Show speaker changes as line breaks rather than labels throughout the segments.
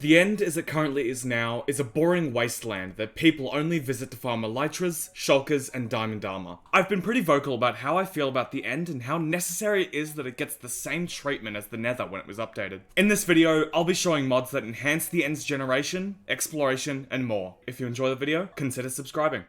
The End, as it currently is now, is a boring wasteland that people only visit to farm elytras, shulkers, and diamond armor. I've been pretty vocal about how I feel about the End and how necessary it is that it gets the same treatment as the Nether when it was updated. In this video, I'll be showing mods that enhance the End's generation, exploration, and more. If you enjoy the video, consider subscribing.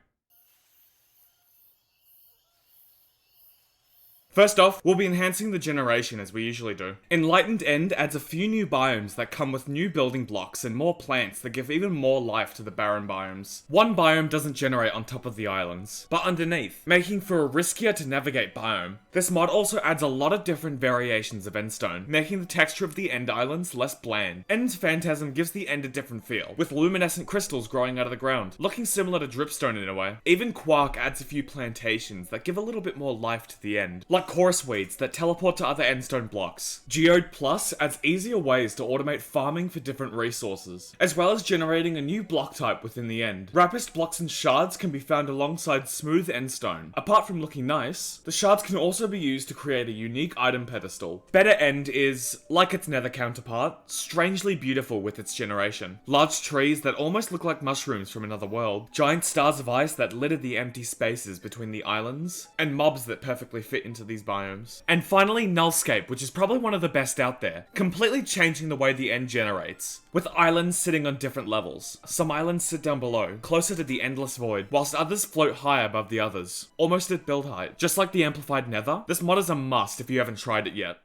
First off, we'll be enhancing the generation as we usually do. Enlightened End adds a few new biomes that come with new building blocks and more plants that give even more life to the barren biomes. One biome doesn't generate on top of the islands, but underneath, making for a riskier to navigate biome. This mod also adds a lot of different variations of endstone, making the texture of the End Islands less bland. End's Phantasm gives the End a different feel, with luminescent crystals growing out of the ground, looking similar to dripstone in a way. Even Quark adds a few plantations that give a little bit more life to the End, like chorus weeds that teleport to other endstone blocks. Geode Plus adds easier ways to automate farming for different resources, as well as generating a new block type within the End. Rapist blocks and shards can be found alongside smooth endstone. Apart from looking nice, the shards can also be used to create a unique item pedestal. Better End is, like its Nether counterpart, strangely beautiful with its generation. Large trees that almost look like mushrooms from another world, giant stars of ice that litter the empty spaces between the islands, and mobs that perfectly fit into these biomes. And finally, Nullscape, which is probably one of the best out there, completely changing the way the End generates, with islands sitting on different levels. Some islands sit down below, closer to the endless void, whilst others float high above the others, almost at build height. Just like the amplified Nether, this mod is a must if you haven't tried it yet.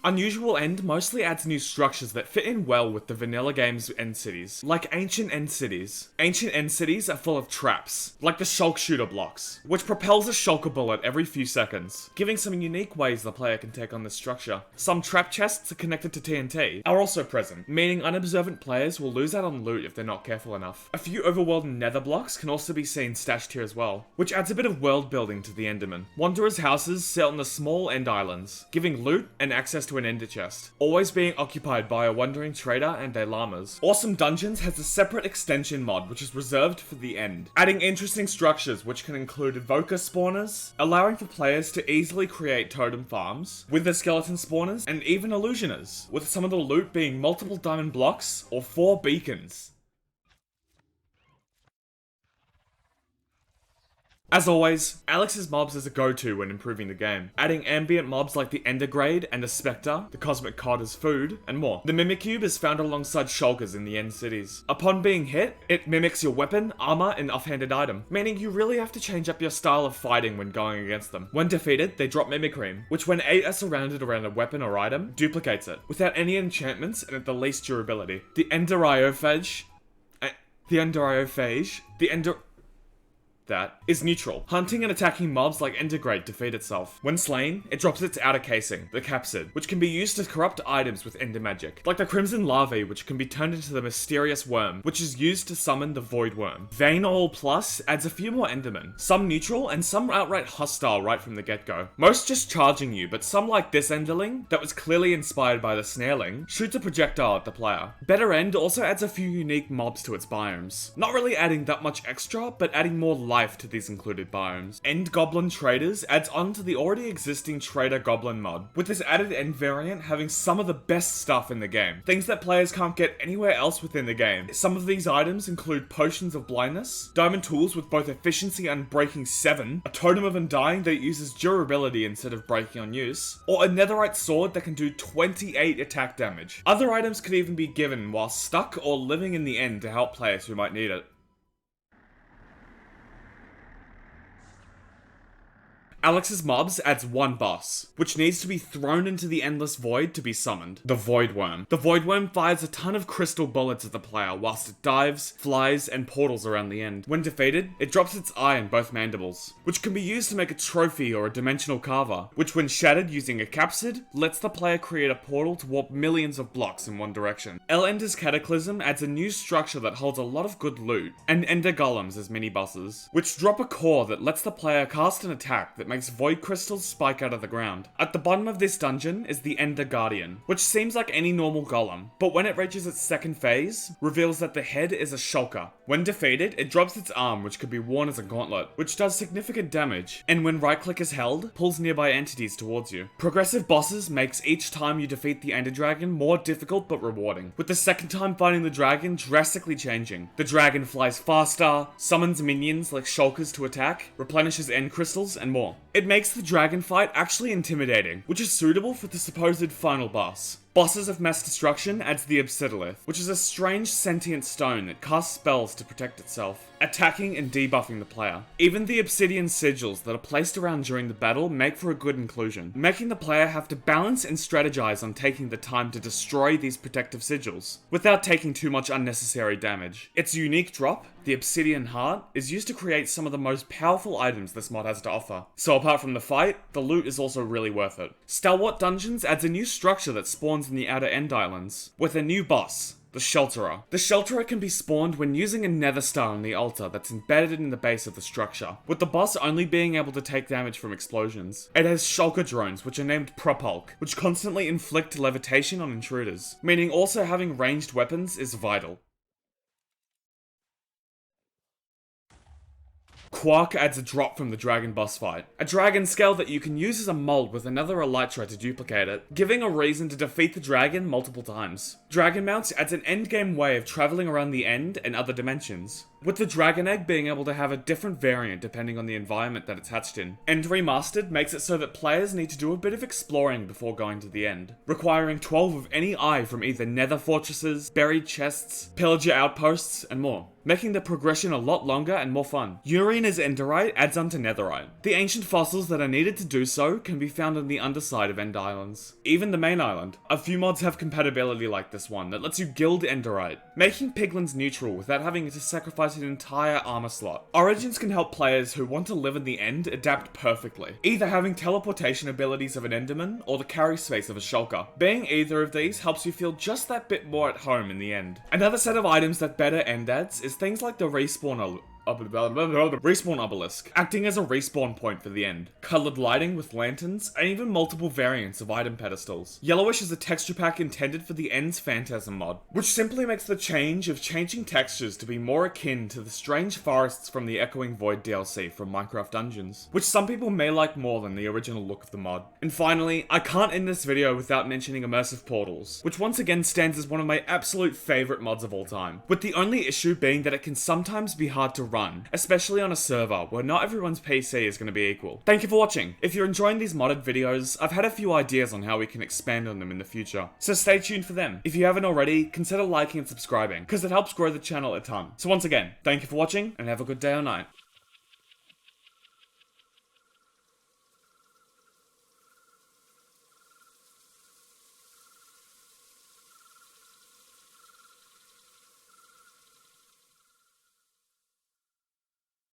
Unusual End mostly adds new structures that fit in well with the vanilla game's end cities, like Ancient End Cities. Ancient End Cities are full of traps, like the Shulk Shooter blocks, which propels a shulker bullet every few seconds, giving some unique ways the player can take on this structure. Some trap chests are connected to TNT are also present, meaning unobservant players will lose out on loot if they're not careful enough. A few overworld Nether blocks can also be seen stashed here as well, which adds a bit of world building to the Enderman. Wanderers' houses sit on the small End Islands, giving loot and access to an ender chest, always being occupied by a wandering trader and their llamas. Awesome Dungeons has a separate extension mod which is reserved for the End, adding interesting structures which can include evoker spawners, allowing for players to easily create totem farms, wither skeleton spawners, and even illusioners, with some of the loot being multiple diamond blocks or 4 beacons. As always, Alex's mobs is a go-to when improving the game, adding ambient mobs like the Endergrade and the Spectre, the Cosmic Cod as food, and more. The Mimicube is found alongside shulkers in the End cities. Upon being hit, it mimics your weapon, armor, and offhanded item, meaning you really have to change up your style of fighting when going against them. When defeated, they drop Mimicream, which when 8 are surrounded around a weapon or item, duplicates it, without any enchantments and at the least durability. That is neutral. Hunting and attacking mobs like Endergrade defeat itself. When slain, it drops its outer casing, the capsid, which can be used to corrupt items with Ender magic, like the Crimson Larvae, which can be turned into the mysterious worm, which is used to summon the Void Worm. Vein Oil Plus adds a few more Endermen, some neutral and some outright hostile right from the get-go. Most just charging you, but some like this Enderling, that was clearly inspired by the Snareling, shoots a projectile at the player. Better End also adds a few unique mobs to its biomes, not really adding that much extra, but adding more life to these included biomes. End Goblin Traders adds on to the already existing Trader Goblin mod, with this added End variant having some of the best stuff in the game, things that players can't get anywhere else within the game. Some of these items include Potions of Blindness, Diamond Tools with both Efficiency and Breaking 7, a Totem of Undying that uses durability instead of breaking on use, or a Netherite Sword that can do 28 attack damage. Other items could even be given while stuck or living in the End to help players who might need it. Alex's mobs adds one boss, which needs to be thrown into the endless void to be summoned, the Void Worm. The Void Worm fires a ton of crystal bullets at the player whilst it dives, flies, and portals around the End. When defeated, it drops its eye in both mandibles, which can be used to make a trophy or a dimensional carver, which when shattered using a capsid, lets the player create a portal to warp millions of blocks in one direction. Ender's Cataclysm adds a new structure that holds a lot of good loot, and Ender Golems as mini-bosses, which drop a core that lets the player cast an attack that makes makes void crystals spike out of the ground. At the bottom of this dungeon is the Ender Guardian, which seems like any normal golem, but when it reaches its second phase, reveals that the head is a shulker. When defeated, it drops its arm, which could be worn as a gauntlet, which does significant damage, and when right click is held, pulls nearby entities towards you. Progressive bosses makes each time you defeat the Ender Dragon more difficult but rewarding, with the second time fighting the dragon drastically changing. The dragon flies faster, summons minions like shulkers to attack, replenishes end crystals, and more. It makes the dragon fight actually intimidating, which is suitable for the supposed final boss. Bosses of Mass Destruction adds the Obsidiolith, which is a strange sentient stone that casts spells to protect itself, attacking and debuffing the player. Even the obsidian sigils that are placed around during the battle make for a good inclusion, making the player have to balance and strategize on taking the time to destroy these protective sigils, without taking too much unnecessary damage. Its unique drop, the Obsidian Heart, is used to create some of the most powerful items this mod has to offer. So apart from the fight, the loot is also really worth it. Stalwart Dungeons adds a new structure that spawns in the Outer End Islands, with a new boss, the Shelterer. The Shelterer can be spawned when using a nether star on the altar that's embedded in the base of the structure, with the boss only being able to take damage from explosions. It has shulker drones, which are named Propulk, which constantly inflict levitation on intruders, meaning also having ranged weapons is vital. Quark adds a drop from the dragon boss fight. A dragon scale that you can use as a mold with another elytra to duplicate it, giving a reason to defeat the dragon multiple times. Dragon Mounts adds an endgame way of traveling around the end and other dimensions, with the dragon egg being able to have a different variant depending on the environment that it's hatched in. End Remastered makes it so that players need to do a bit of exploring before going to the end, requiring 12 of any eye from either nether fortresses, buried chests, pillager outposts, and more, making the progression a lot longer and more fun. Urine as Enderite adds on to Netherite. The ancient fossils that are needed to do so can be found on the underside of End Islands, even the main island. A few mods have compatibility like this one that lets you guild Enderite, making piglins neutral without having to sacrifice an entire armor slot. Origins can help players who want to live in the end adapt perfectly, either having teleportation abilities of an Enderman or the carry space of a shulker. Being either of these helps you feel just that bit more at home in the end. Another set of items that better end adds is things like the respawn obelisk, acting as a respawn point for the end, coloured lighting with lanterns, and even multiple variants of item pedestals. Yellowish is a texture pack intended for the End's Phantasm mod, which simply makes the change of changing textures to be more akin to the strange forests from the Echoing Void DLC from Minecraft Dungeons, which some people may like more than the original look of the mod. And finally, I can't end this video without mentioning Immersive Portals, which once again stands as one of my absolute favourite mods of all time, with the only issue being that it can sometimes be hard to run, especially on a server where not everyone's PC is going to be equal. Thank you for watching. If you're enjoying these modded videos, I've had a few ideas on how we can expand on them in the future, so stay tuned for them. If you haven't already, consider liking and subscribing, because it helps grow the channel a ton. So once again, thank you for watching, and have a good day or night.